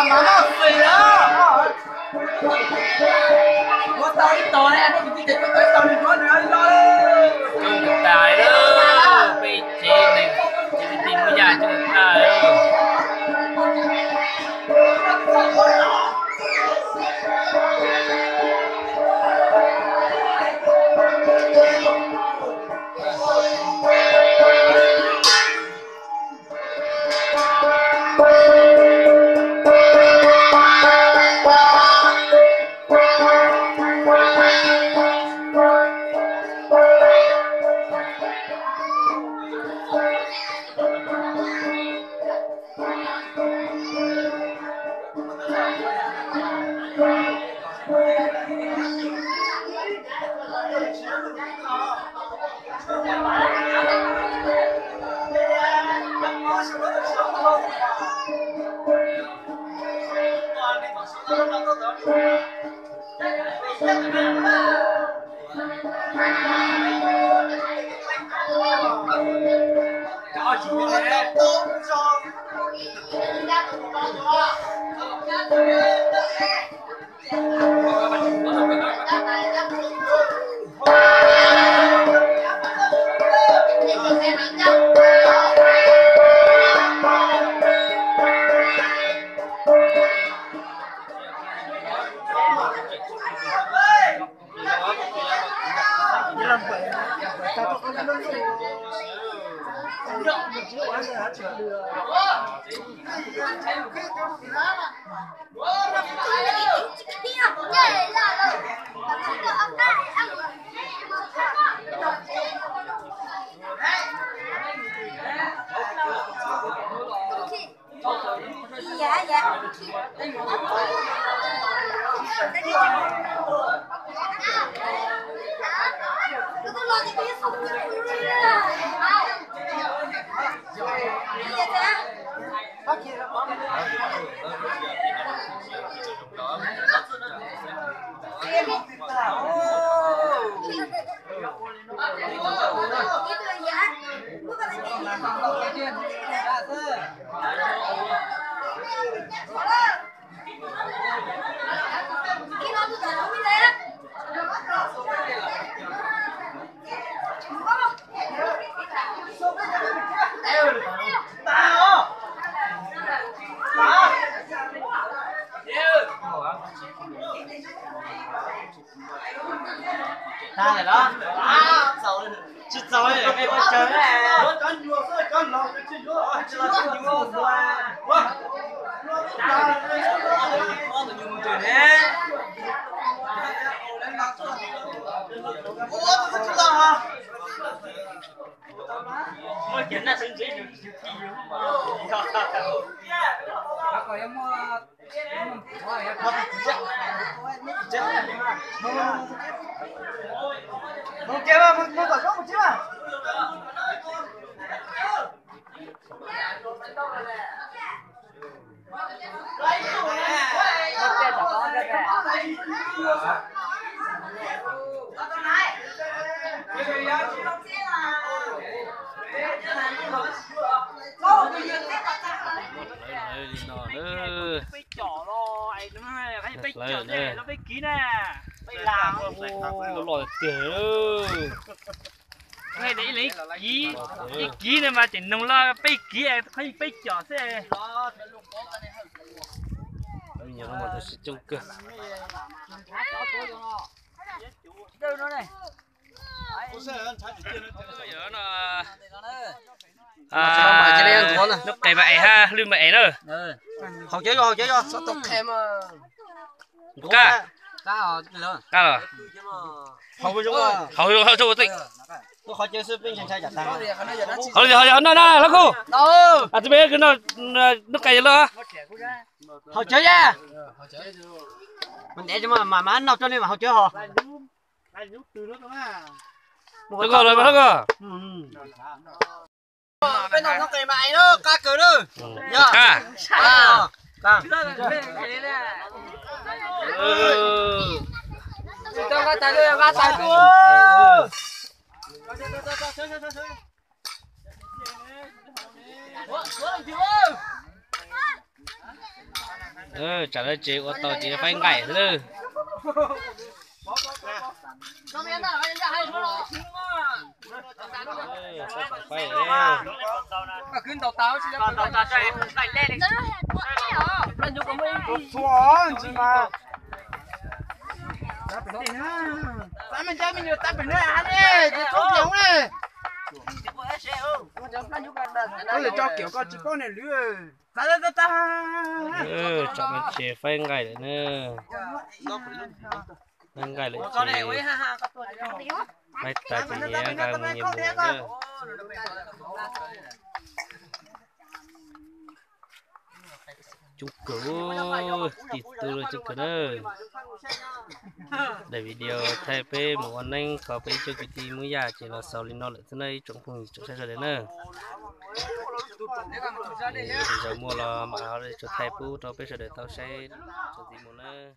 mà nó phì đó. Có tao ít tao này, nó bị chết cái tao này có nữa lo. Chung tài đó, bị chết này, chỉ tìm cái nhà chung tài đó. Ta này đó. Chết rồi, cái con chơi này. Con lo cái chuyện đó. Chết rồi, nhiều quá. Ta con tự nhiên chơi đấy. Ủa, tôi chết rồi hả? Mới chuyện là xin được thi mà. Có em một chiếc mà một quả có một chiếc mà nó phải kín nè, phải làm lòi tiền ngay đấy lấy ký cái ký này mà chỉ nông la phải ký phải phải chỏ xe nhiều lắm mà sẽ trông cơ đâu nó này nó cày bậy ha lươn bậy nữa học chế cho sao tao kèm cá cá rồi học với chúng à học cho tôi tôi khó chơi sư bên chân trai giả tăng học nó nó cô à tụi bé cứ nó cày lo học chơi nha mình để cho mà má nấu cho nên mà học chơi hả nó có rồi mà nó có bên nó cày mày đó cá cờ đó cá cá cho cá tài luôn cá tài luôn trả lời chị ô tô chị phải ngại thôi phảiขึ้นเต่าเต่าสิแล้วเต่าใจใส่เล่นมันอยู่กับมึงสวนสิมาตาเป็นนี่นะตามันใจมันอยู่ตาเป็นนี่อันนี้จะทุกอย่างเลยcó thể cho kiểu con chỉ con này lứa ta cho mình chế phải ngại đấy nè ngại lại chế phải ta chỉ nhé càng nhiều nữa chúc cứu thì tôi chúc cứu nữa để video thay pe một anh anh có pe cho cái gì mới già chỉ là sau lên nó lại thế này trong phòng trong xe rồi nữa thì giờ mua là mà áo để cho thay pu cho pe cho để tao xe cho gì một nữa